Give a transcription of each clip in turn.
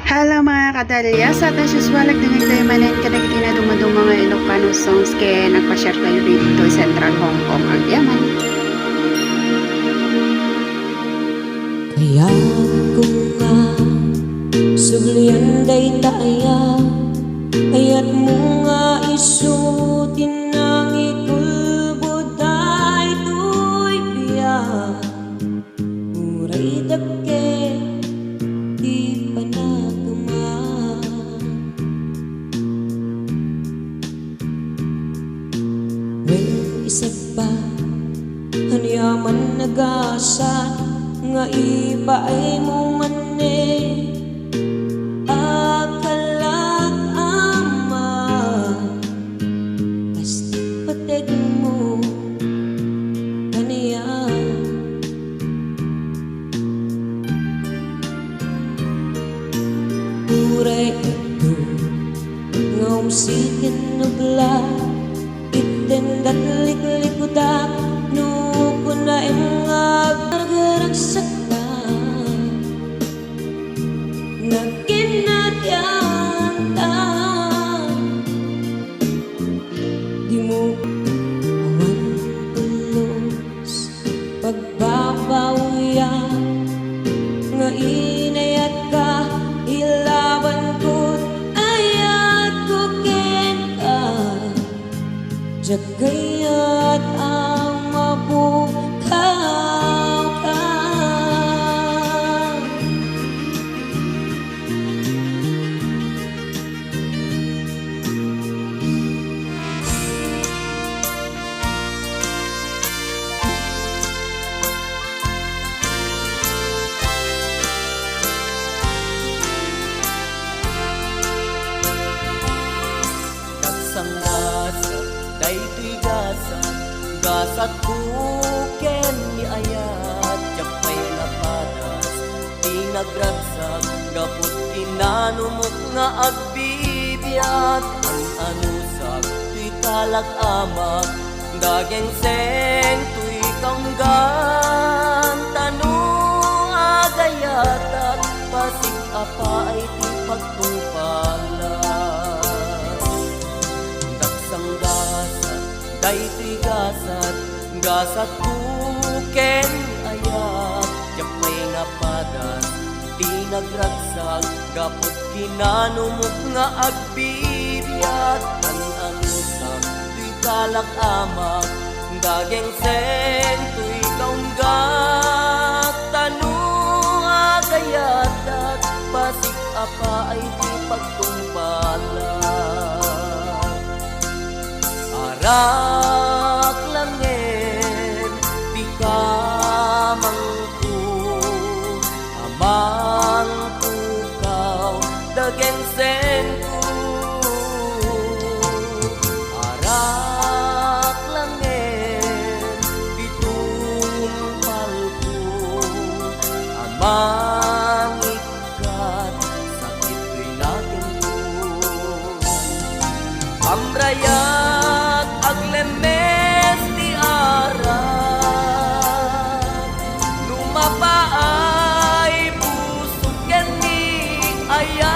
Halo mga kadalya, sa atas usual nagdangag tayo manin kadagiti na dumadong mga Ilocano songs kaya nagpa-share tayo dito sa Central Hong Kong, ang Yaman. Kaya kung nga suglian day taya ayat mo nga isutin ng ikulbod ay tuy biya uray dake di panagama when isip pa hanyaman nagasa nga iba ay mo mane akalag ama basta patid mo kaniya uray ito nga umsikin nubla itendat lik-likudak nuko na imngag sakta nagkinatiyanta di mo awan tulos pagbabawya nga inayat ka ilaban ko ayat ko ken ka jagayat ang mabukaw gasat buken ni ayat japay napadas tinagragsak gapot kinanumok nga agbibiyat ang anusag tuy kalag amak dageng seng tuy kaunggan tanu agayatat pasig apa ay ti pagtungpalas daksang gasat daytoy gasat buken ayat japay napadas tinagragsak gapot kinanumok nga agbibiyat an anusag tuy kalag amak dageng seng tuy kaunggat tanu agayatat pasig apa ay di pagtungpalan arak langin di kamangku amang pukaw dageng sengku arak langin di tumpalku amang ikat sakit rinaginku pamrayat aglemes ti arak lumapaay pusok ken ni ayat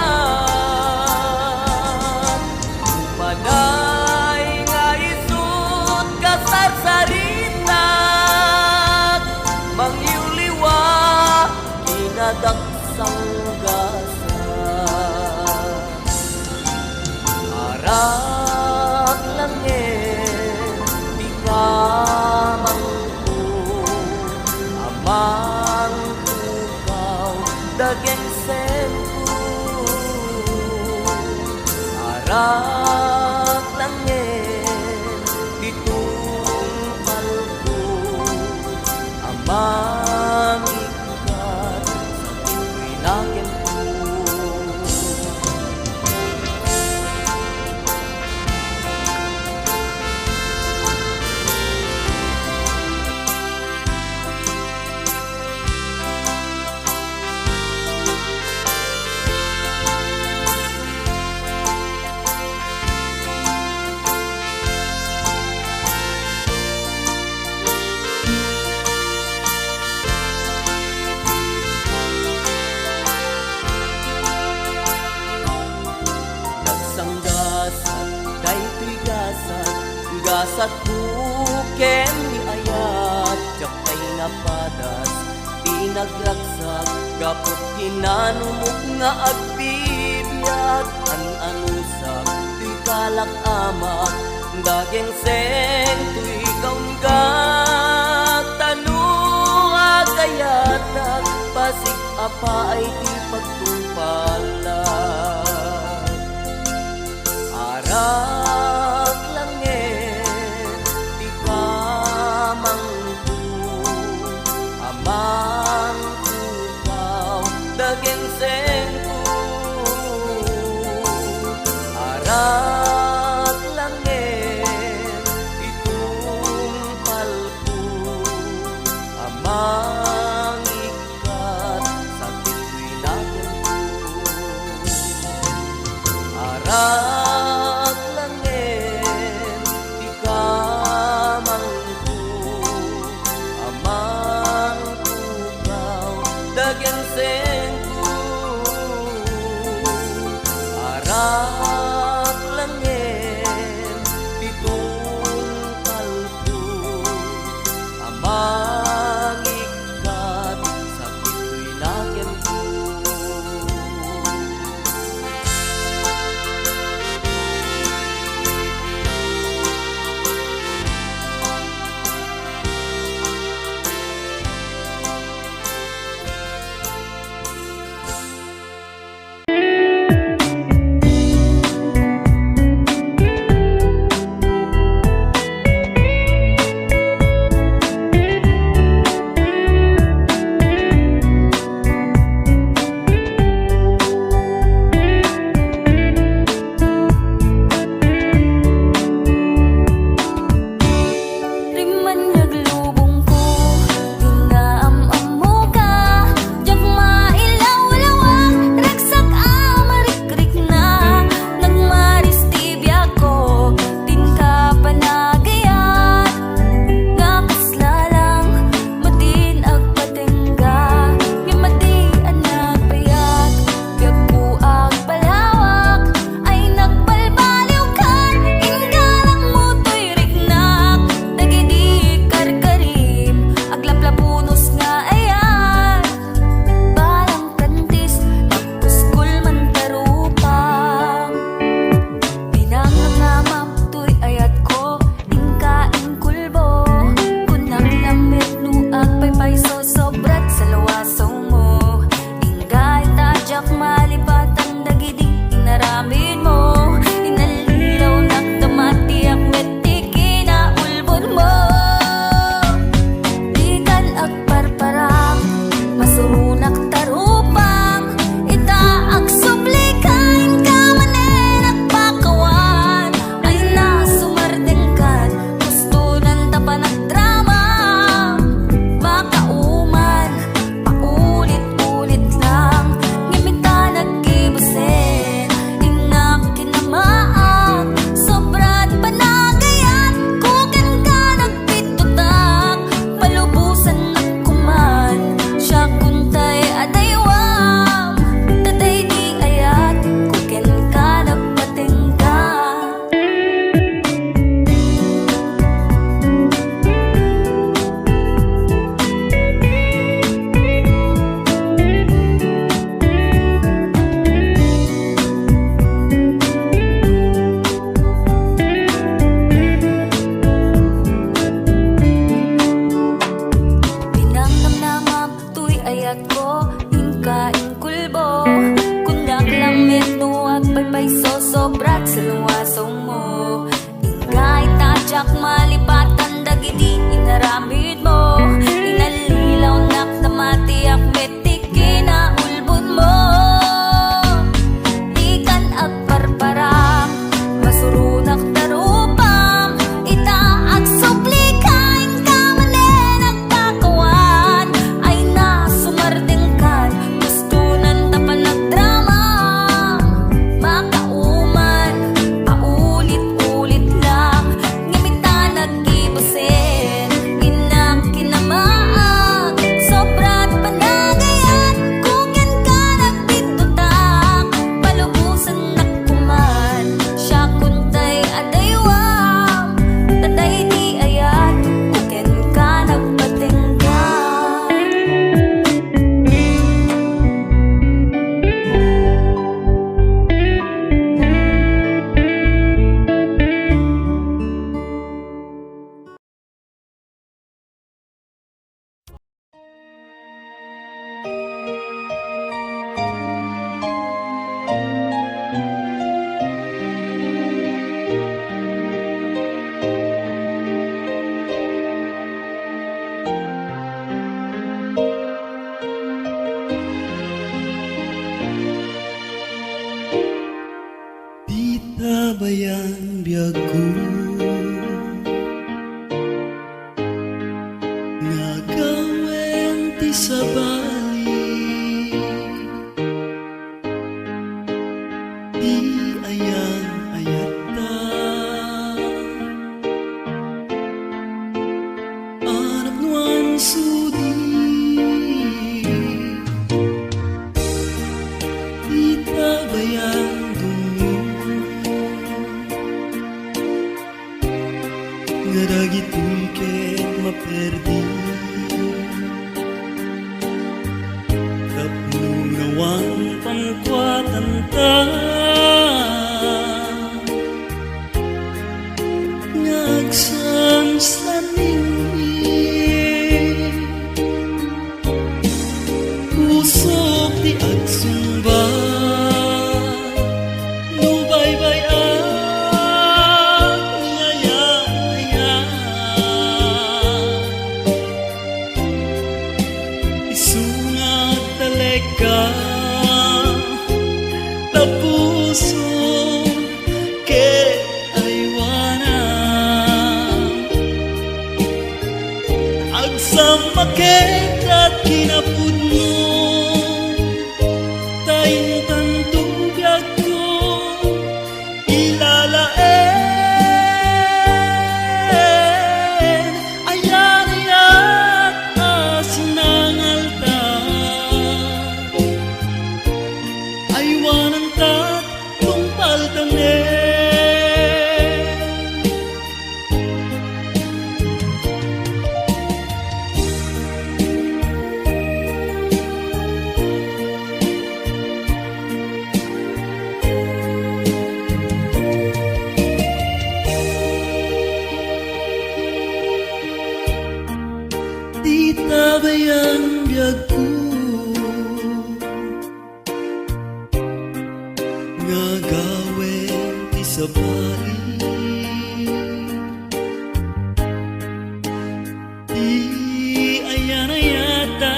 manay nga isut kasarsaritak mangyuliwa kinadaksang gasat arak langin di kamangku amang pukaw dageng sengku arak langin di tungpalku amang ikat sakit rinaginku Lasat buken ni ayat jakay napadas pinagragsak gapot kinanumok nga agbibyag an anusak tuy kalak amak daging seng tuy kaunggag tanunga kayatak pasig apa ay di pagtumpalag arak langit di kamangku amang tukaw daging sengku arak langit itumpalku amang ikat sa tito'y naganku arak langit di kamangku amang tukaw daging sengku arak langit ditungkalku amang ikat sa pito'y naganku. bayan biyag ko nga gawen ti sa bali di ayang ayata anak nuan sudi di tabayang nga dagitoy ket maperdi tapno nawan pangkwatan ta ngagsamsaning usok di agsumba no bye-bye isungat taleka tapuso ke aywanan agsam maketat kinapudno tayin tantubiyag ko ilalaen ayan asinangalta aywanan tat tungpal tanen di tabayang biyag ko nga gawen ti sa bali di ayan ayata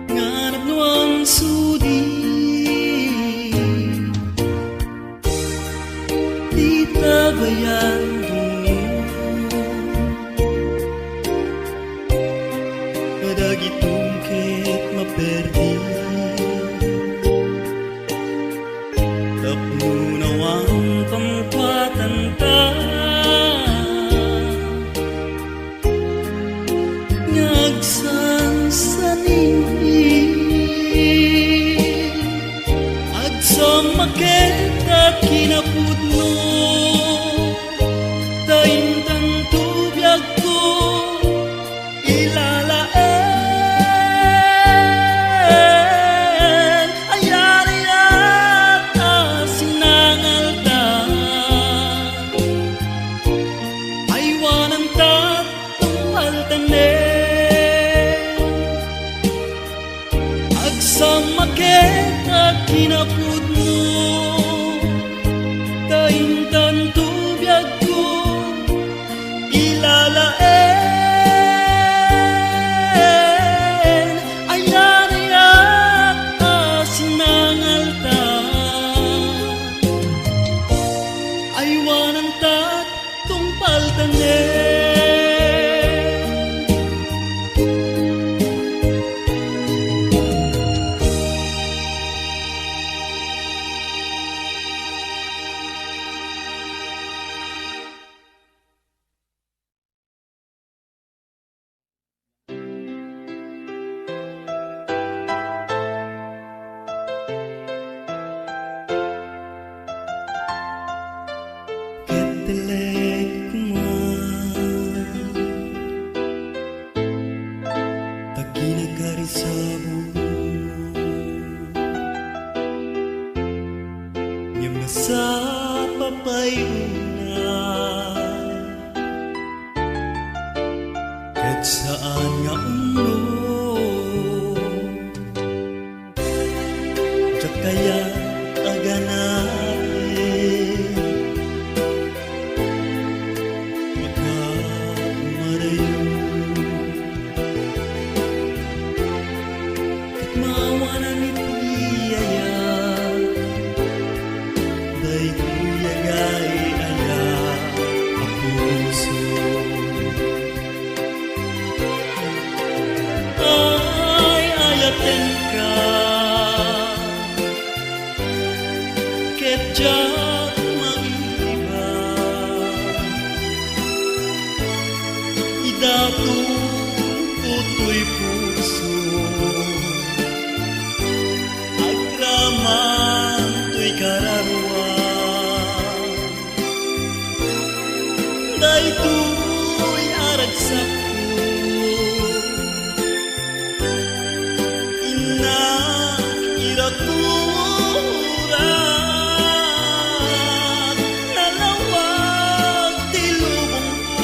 nga nagnuang sudi di tabayang dagitong ket maperdi tapno nawang pangkwatan ta ngagsansaning agsam maketat kinapudno tayin tantubiyag ko ilalaen ayariat asinangalta aywanan tat tungpal tanen agsam maketat kinapudno tayin tantubiyag ko ilalaen ayariat asinangalta aywanan tat tungpal tanen ketelek kuman taginagarisabu nyam sa papayuna ket saan nga umno jak kaya aganain magkamarayo ket mawanan iti ayat naturat nalawag ti lubong ko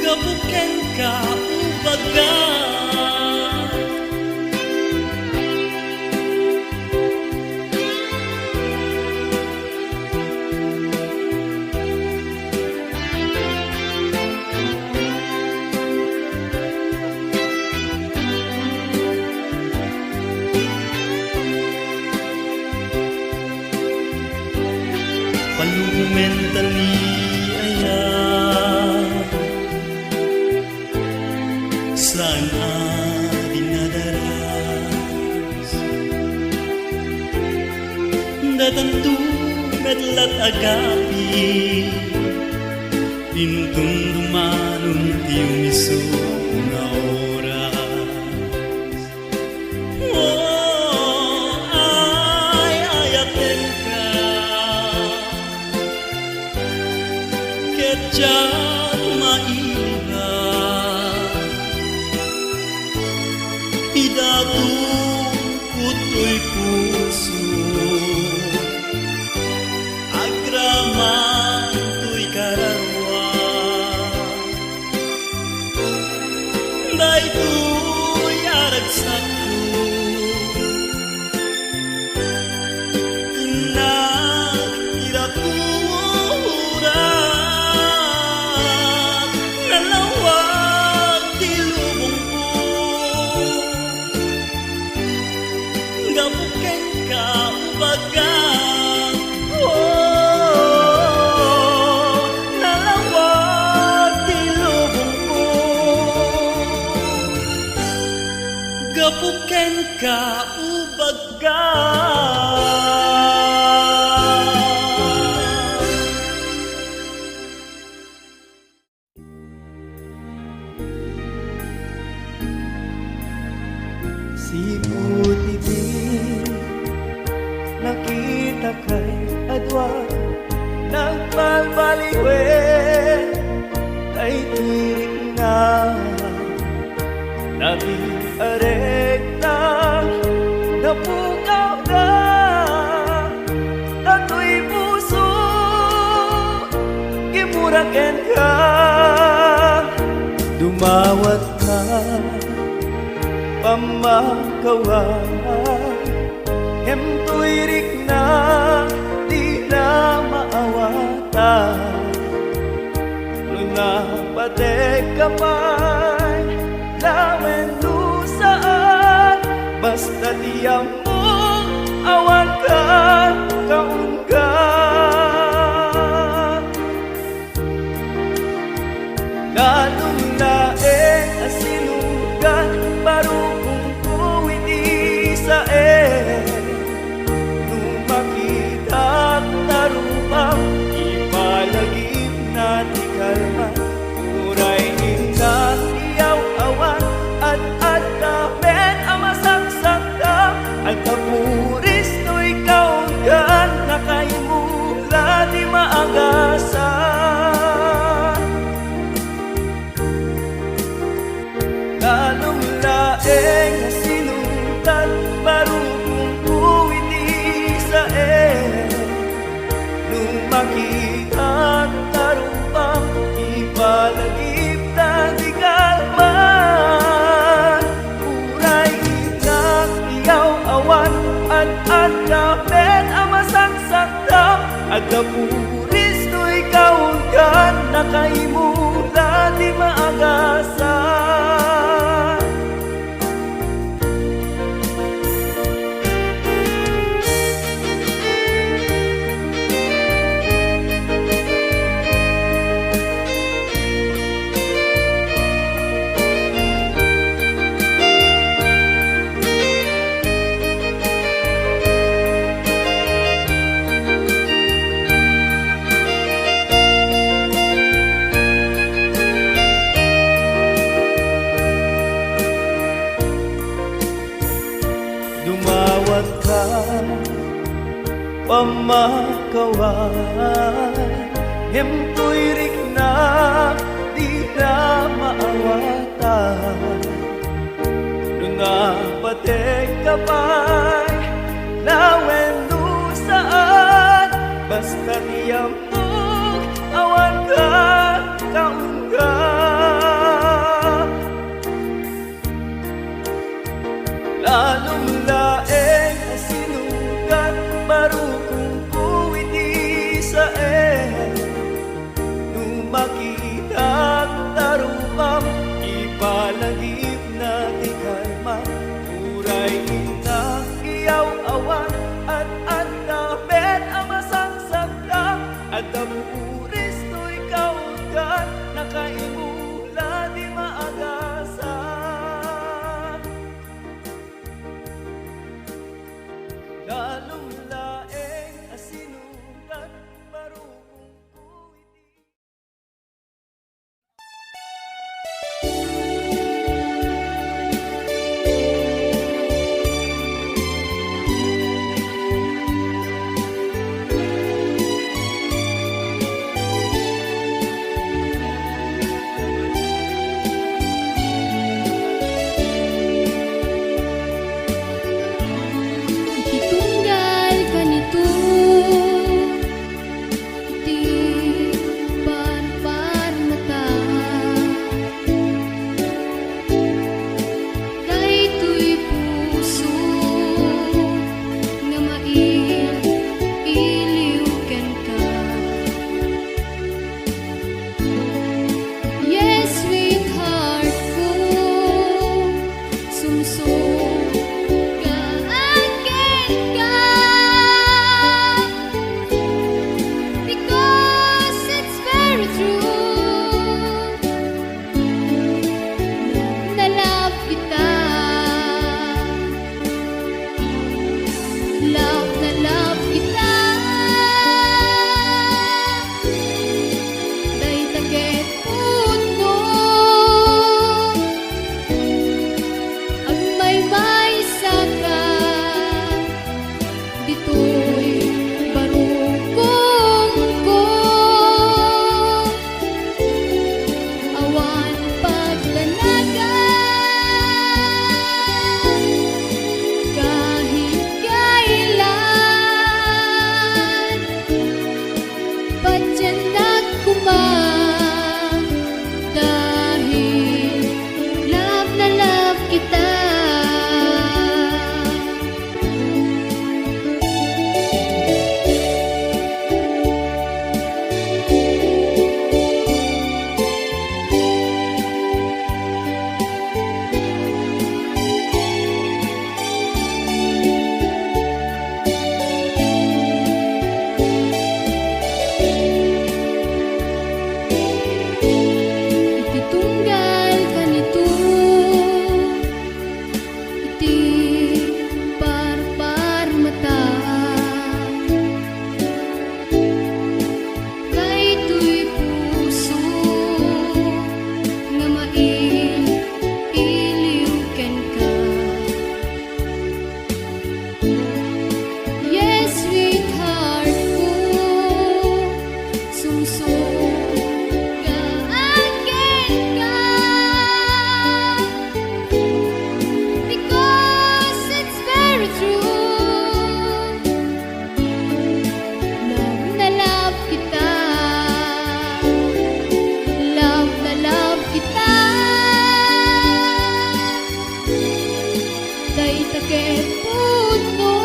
gabuken ka ubaga palumentali aya sana dinadaras datantu medlat agapi intong dumanon ti umiso nga oras oh ay ayaten ka ketjat maiba idatu kutoy puso agraman tuy karawa daytoy aragsakko inak irakurat nalawag ti lubong ko gabuken ka ubaga oh nalawag ti lubong ko gabuken ka ubaga Si Putibig nakita kay adwa nagbalbaliwen ay tirik na nabiarek na napukaw na nato'y puso gimuraken ka dumawat ka pamakawan hemtuirik na di na maawatan luna patek kapay lawen lusaan basta diyang mo awan ka kaungga lalong laeng asinugan baru kung kuwiti sa nung makita tarupang ipalagip na ti kalma uray nindang iyaw awan at damen ang masaksakta at kapuris no ikaw gan na kaimula di maagasan lalong laeng na sinundan baru kung kuwiti sa nung makita tarumpang ipalagip na di kalman uray inak iyaw awan at damen ang masaksakta at kapuris no ikaw gan na kaimula di maagasan dumawat ka pamakawan hemtuirik na di na maawatan luna pay lawen nu saan basta tiyambok awan ka kaungga lalong laeng asinugat marukong kuwiti sa nung makita tarupam ipalagip na di kalma uray ina iyaw awan at damet amasang sakta at damuris to ikaw gan nakaimula di maagasan lalong laeng asinugat marupong kuwiti. Ititunggal ka nito, iti parpar mata. Daytoy puso nga mailiw ken ka. Yes, sweetheart ko, sumsum ka akin ka. Because it's very true, na love kita. Love na love kita. Day taget puno ang may saka dito'y barukong ko awan paglanagan kahit kailan padyan nagkumang dahil love na love kita. Ititunggal ka nito, iti parpar mata. Daytoy puso nga mailiw ken ka. Yes, sweetheart ko, sumsum ka akin ka. Because it's very true, love na love kita. Love na love kita. Day taget puno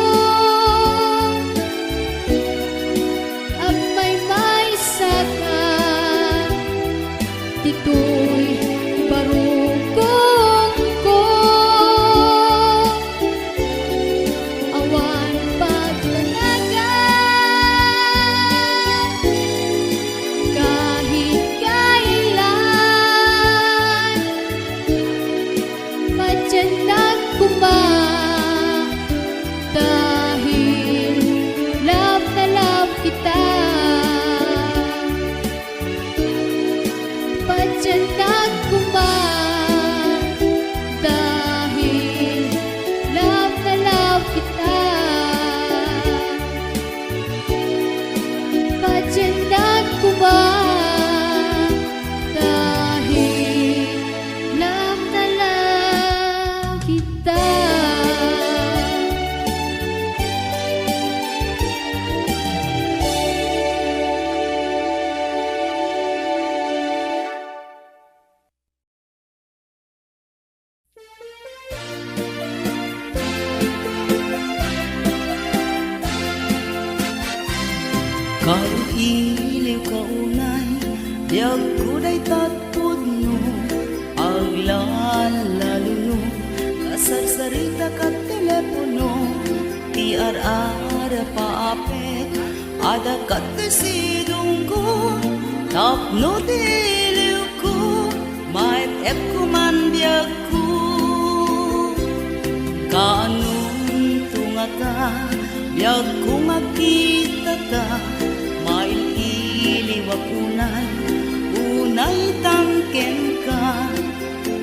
ang may saka dito'y barukong ko awan paglanagan kahit kailan padyan nagkumang dahil love na love kita. Padyan nagkumang dahil love na love kita. Padyan nagkumang dahil love na love kita. iliw kaunay, biyag ko day tatpod no, aglalalo no, kasarsarita ka telepono, tiar-ara paapet, ada katisidong ko, tapno diliw ko, may ekuman biyag ko. Kanong tungata, biyag ko makita ta, maililiwag unay, unay tangken ka,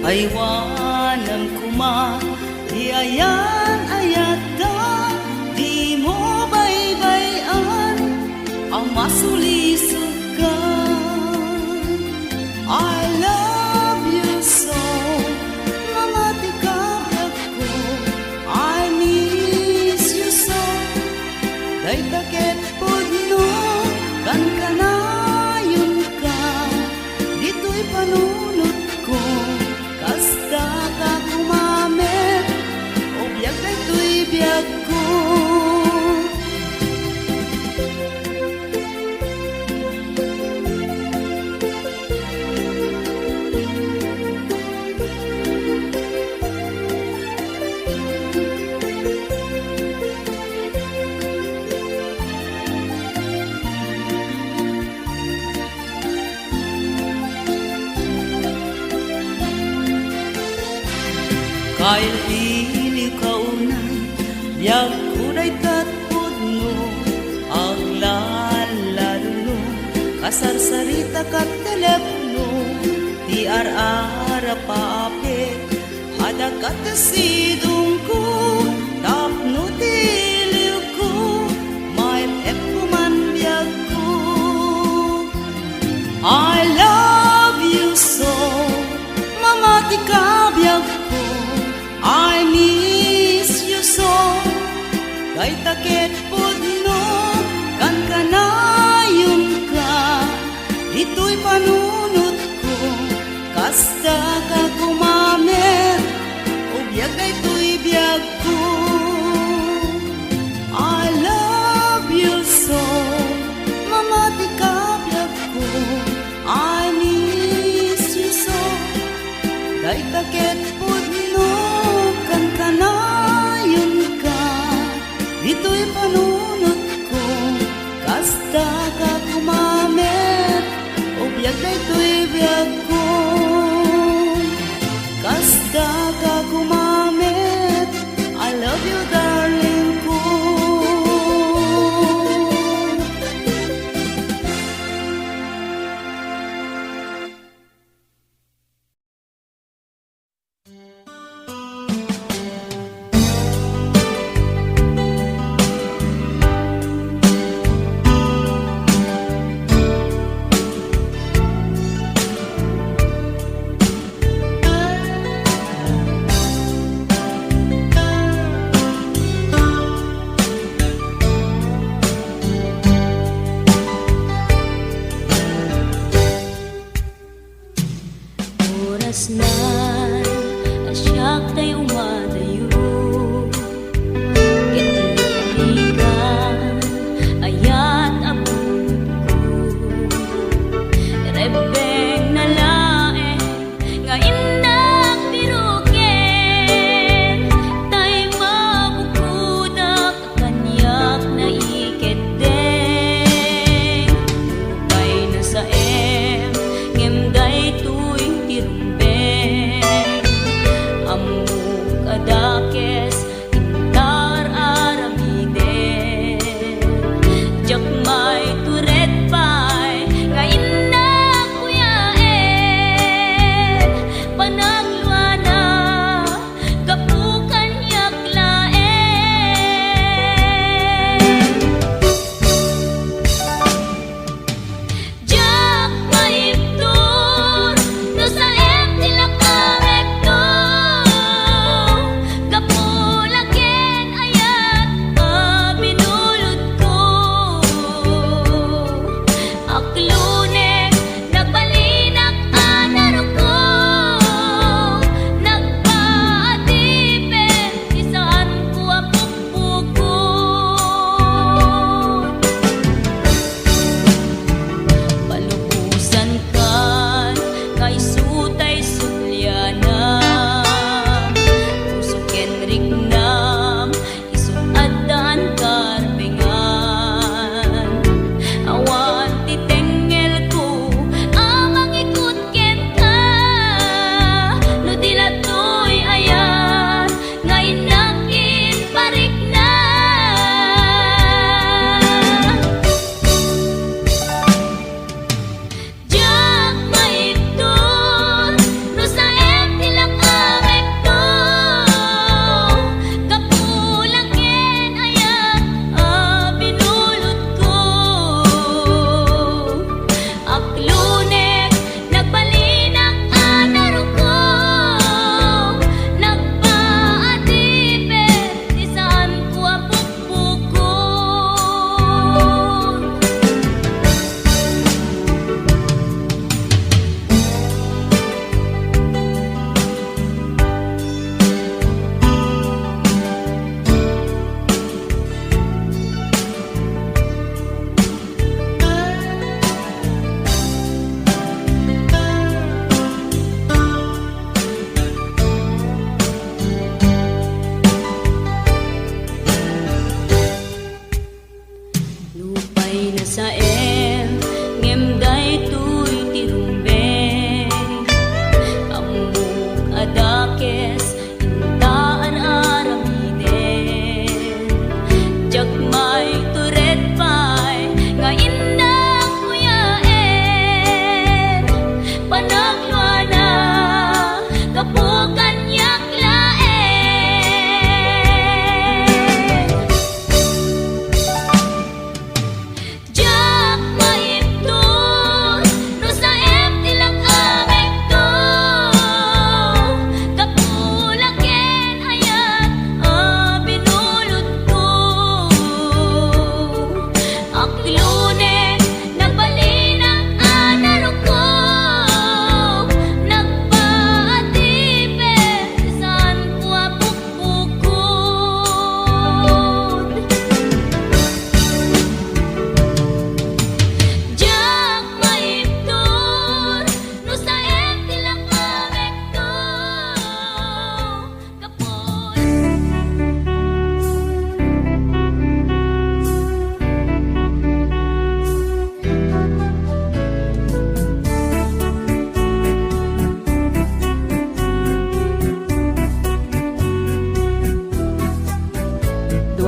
aywanan kuma, di ayan ayata, di mo baybayan, ang masulisog ka. I love you so, mamatikap ako, I miss you so, day takip pod no, kan kanayon ka, dito'y panunod ko, kasta ka kumamit, o biyag dito'y biyag ko. Kahit iliw kaunay, biyag ko day tatpod no, aglalalo no, kasarsarita ka telepono, tiar-ara paapit, ada katasidong ko, tapno diliw ko, may ekuman biyag ko. I love you so, mamati ka biyag ko, I miss you so, kay takit pod no, kan kanayon ka, dito'y panunod ko, kasta ka kumamit, o biyag dito'y biyag ko. I love you so, mamati ka biyag ko, I miss you so, kay takit pod no, kan kanayon ka, dito'y panunod ko, kasta ka kumamit, o biyag dito'y biyag ko, kasta ka kumamit, I love you darling ko.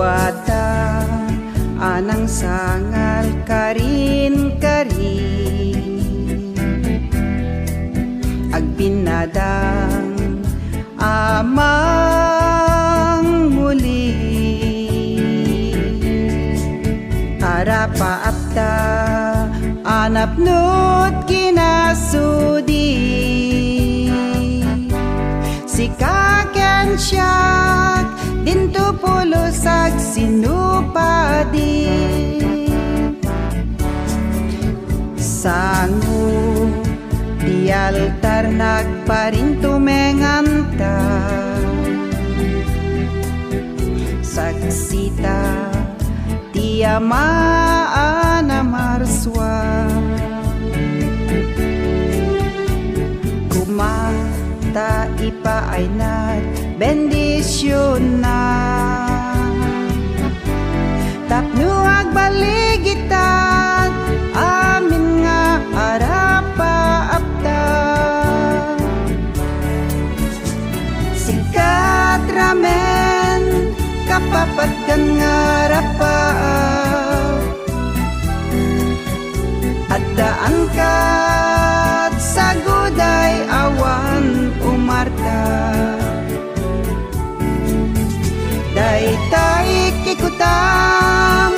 Duwata anang sangal karin-karin Agpinadang amang muli Arapa apta anapnut kinasudi Sikaken siyak dinto pulusag sinupadi Sangu di altar nagparintumenganta Saksita ti amaan na marswa Kumata ipainat bendisyon na Tapno agbaligitad amin nga arapa apta Sikat ramen kapapatkan nga rapa At daan kat sa guday awan umarta Daytay kikutam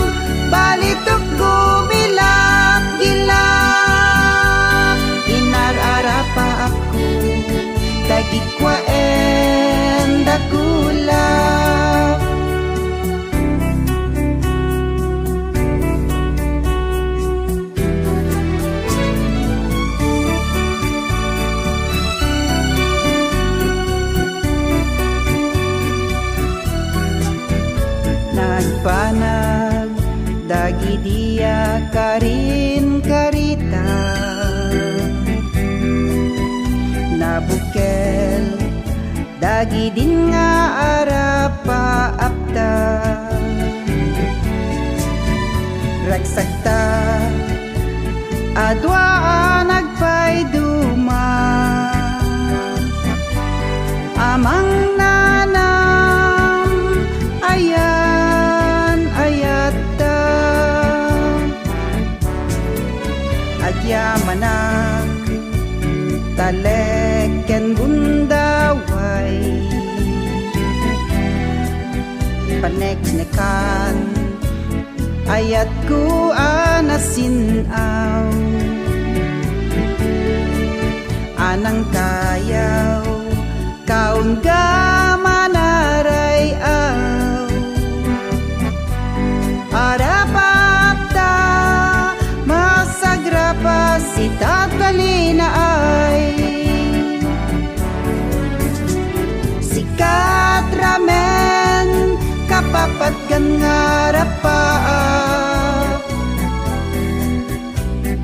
balitok gumilap-gilap Inararapa ako dagikwaen dakulap Nagpanag dagi dia karin karita Nabukel dagi din nga arapa apta Ragsakta adwa nagpay duma Amang nanam ayan ayata Agyamanak taleken bundaway Paneknekan ayat ku anasinaw Anang kayaw kaun gamanaray aw Arapapta masagrapa si tatalina ay Sikat ramen kapapat kan ngarapa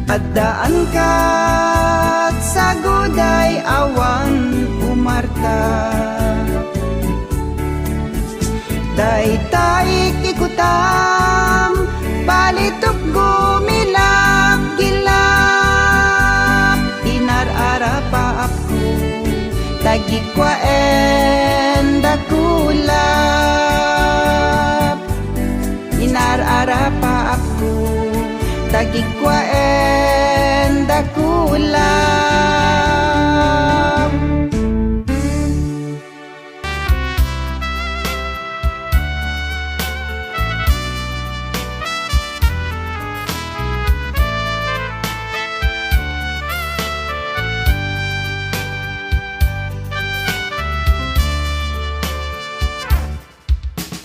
Addaan kat sa guday awan umarta Daytay kikutam balitok gumilap-gilap Inararapa ako tagikwaen dakulap Inararapa ako tagikwaen dakulap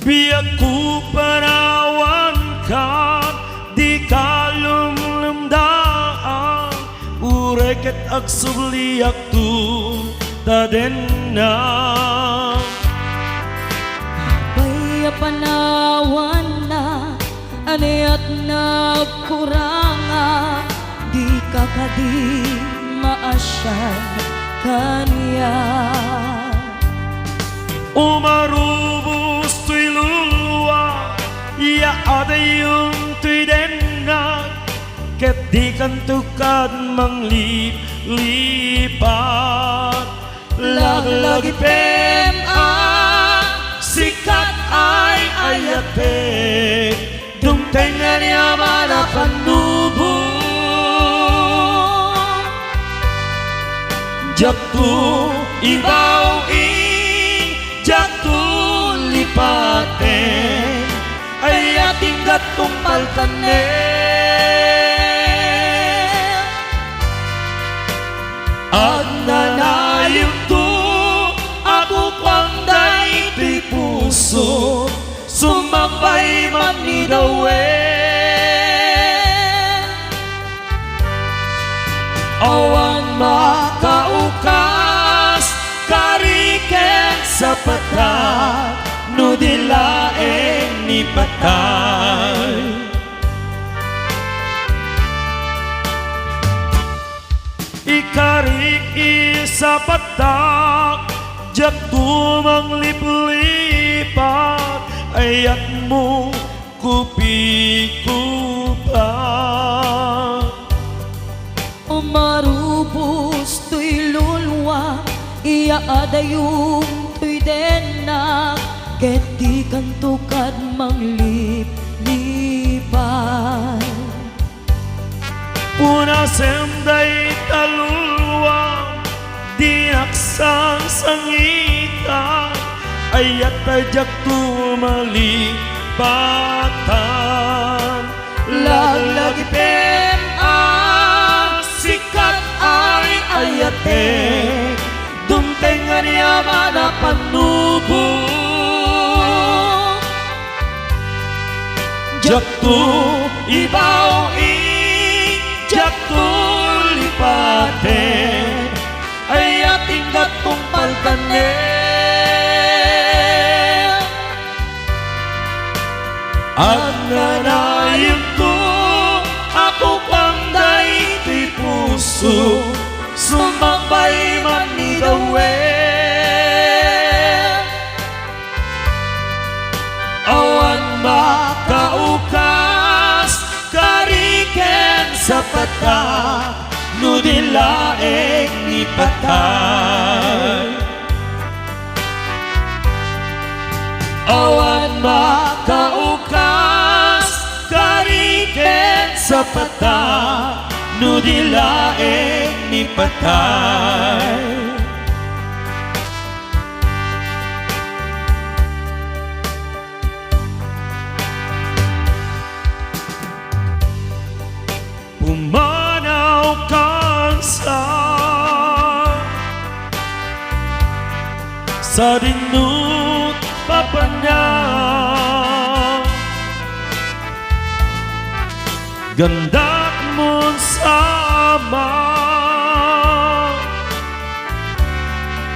Biyak ku panawan ka di ka lumlumdaan Ureket ak subliak tu tadenna Baya panawan na aniat na kuranga Di ka kadi maasyan kanya Umarubos tuy luluwa Ya ada yung tuy denna Ket di kan tukad manglipat Lagi-lagi pem sikat ay ayate nga niya manapanubo Jaktu ibaw jaktu lipaten ay ating gatong paltanen at nanayong to ako panday ti puso sumabay man ni dawen awan makaukas kariken sa patak no dilaeng ni patay ikarik isa patak jak tumang liplipat ayat mo kupi-kupat Marubos to'y lulwa iya adayong to'y denak ket di kantukad manglip-lipan Puna senday talulwa di aksang sangita ayat tajak tumalipatan lagi pen sikat ay ayate dumtengan niya manapanubo jaktu ibaw jaktu lipaten ay ating gatong paltanen ang nanayong to ako panday ti puso sumabay man ni dawen awan makaukas kariken sa patak no dilaeng ni patay awan makaukas kariken sa patak no dilaeng ni patay pumanaw sa dinut papanya gandak mon sama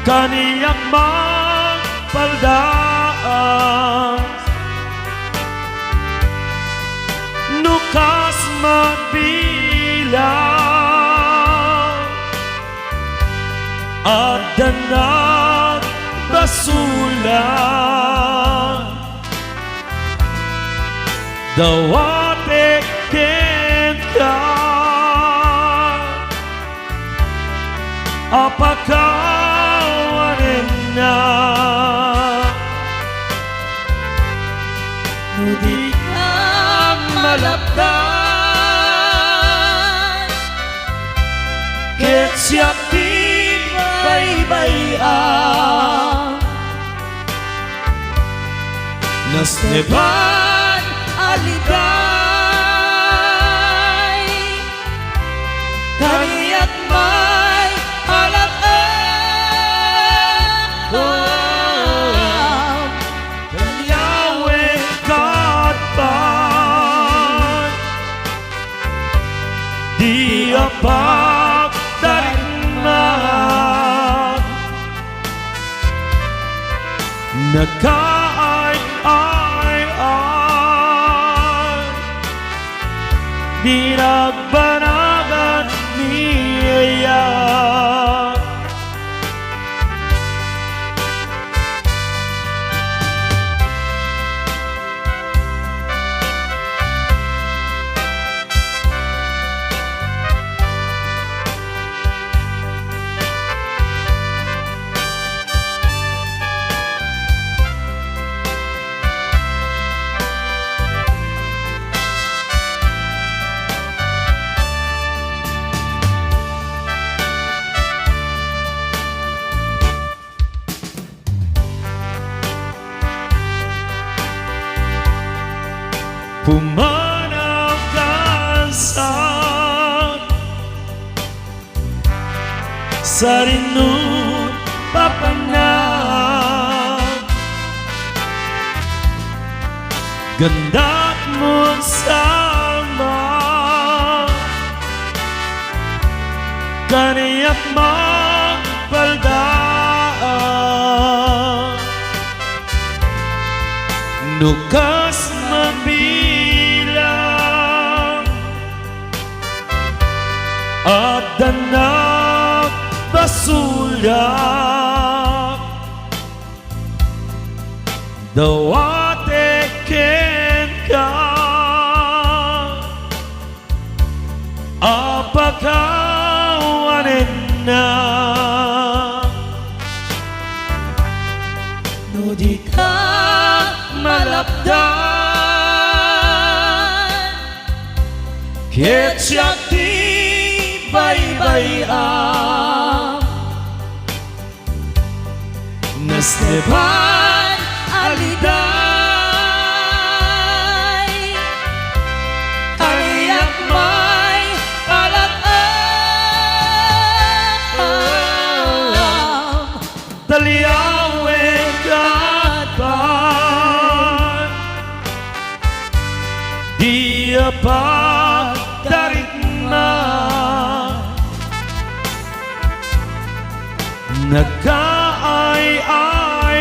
kaniyak magpaldaan nukas magbilang at danag basulan dawate kenta apakawanin na nudi ang malapdan ket siya baybayan nas neban alibay kaniyak may alam kanyawe katpan di apak darigman nagkaay-ay-ay di nagbanagan niya pumanaw ka sa rinut papanag, ganda't mong sama, kaniyak magpaldaan, nukas mabilang, at danak basulyak, dawate ken ka, apakawanen na, no di ka malapdan, ket siya ti baybayan, nasteban aliday, aliyak may palakam, taliyawin katpan, di apat tarikma, nagkaay-ay-ay,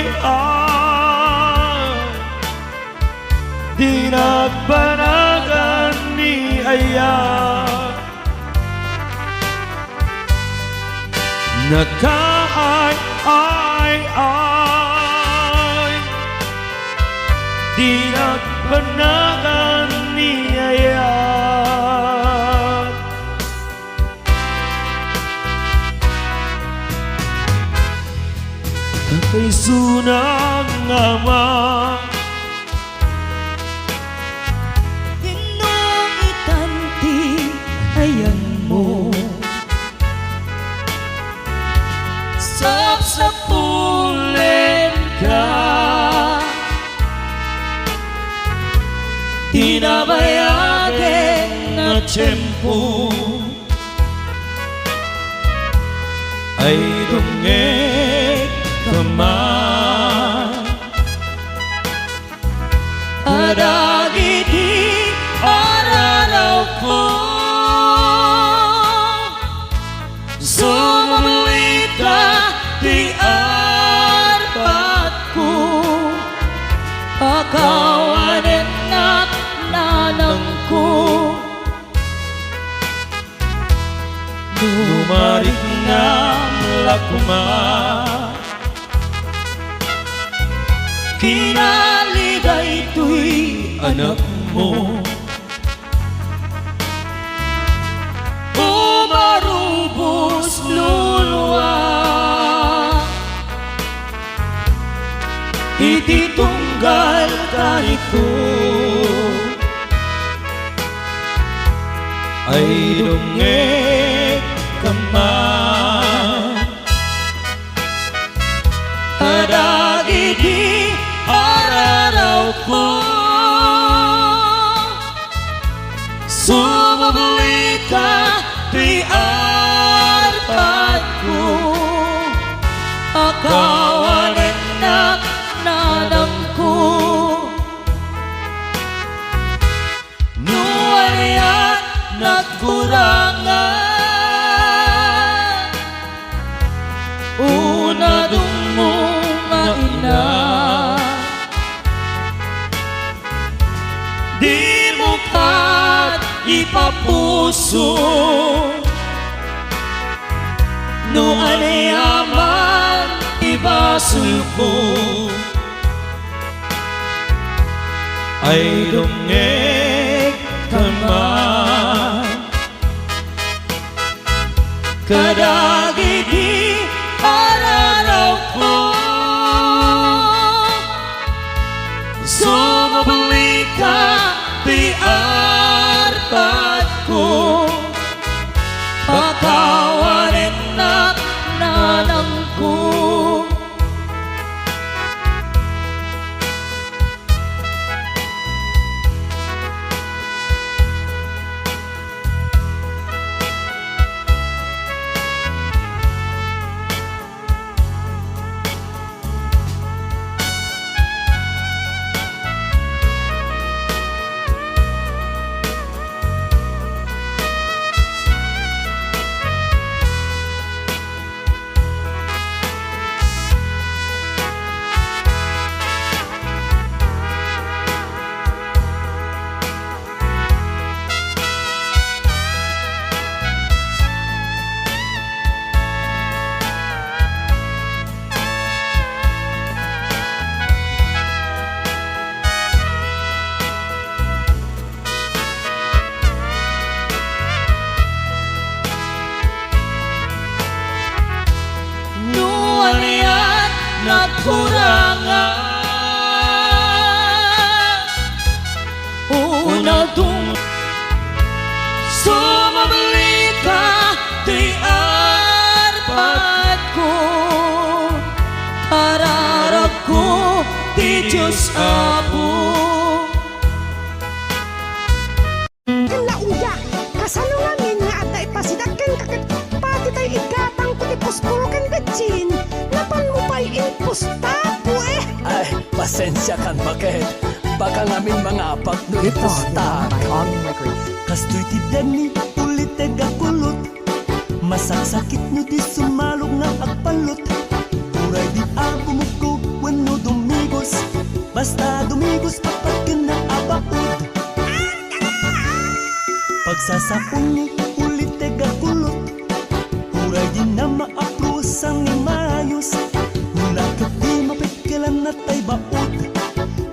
di nagpanagan ni Ayan, nagkaay-ay-ay, di nagpanagan ni Ayan. Kay sunang ama, Inong itanti ayan mo, sapsapulen ka, tinabayagin na tiyempo, ay dungeg kaman, adagiti araraw ko, sumamawid ka di arpat ko, pakawanin na nanang ko, lumarik na lakuma, kinaligay to'y anak mo, umarubos luluwa, ititunggal ka nito, ay dungeg kaman, adagiti araraw ko, sumabalik ka di arpat ko, akawanin na nanang ko, nuwalian nagkurangan, una mo nga ina, di mo kat ipapuso, no anayaman ibasul ko, ay dungeg kaman, kadagiti araraw ko, sumabalik ka di arpat ko, pakawanin na nanang ko, kakurangan. Una tung sumabalik ka, di arpat ko. Ararap ko, di Diyos Apo. Lauya, kasalungamin nga at ipasidakin kakit pati tayo igatang kutipos purukan betsin. Napan mo pa'y impustapo eh. Ay, pasensya kan bakit? Baka ngamin mga apak no ipusta. Kastoy tidan ni ulit kulot. Masaksakit no di sumalog na agpalot. Turay di agumugog wano dumigos. Basta dumigos kapag ka na abaod. Pagsasapon ni ulit kulot. Turay di na maaprusan ni mayos. Mula ka di mapigkalan na tay baod.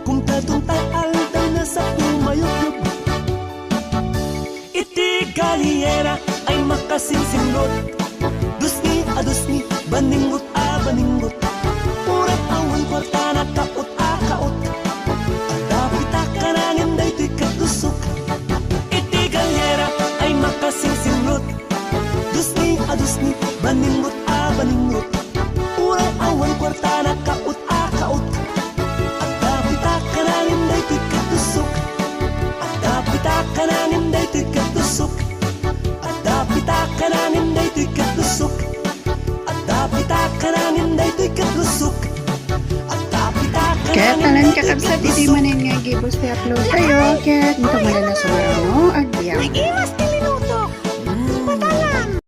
Kung tatuntay aldaw na sa pumayog. Iti galiyera ay makasinsingot. Dusni a dusni, baningot a baningot. Purang awan kwarta na kaot a kaot. Adapit a kanangin da ito'y katusok. Iti galiyera ay makasinsingot. Dusni a dusni, baningot a baningot. Purang awan kwarta na kaot a kaot. Adapit a kanangin da ito'y katusok. Adapit a kanangin da ito'y katusok. Adapit a kanangin da ito'y katusok. Adapit a kanangin da ito'y katusok. Adapit a Kaya kanangin talan kakabsat, iti manin nga gibos ti upload kayo. Kaya ito malala sa marano, agbiang. Iwas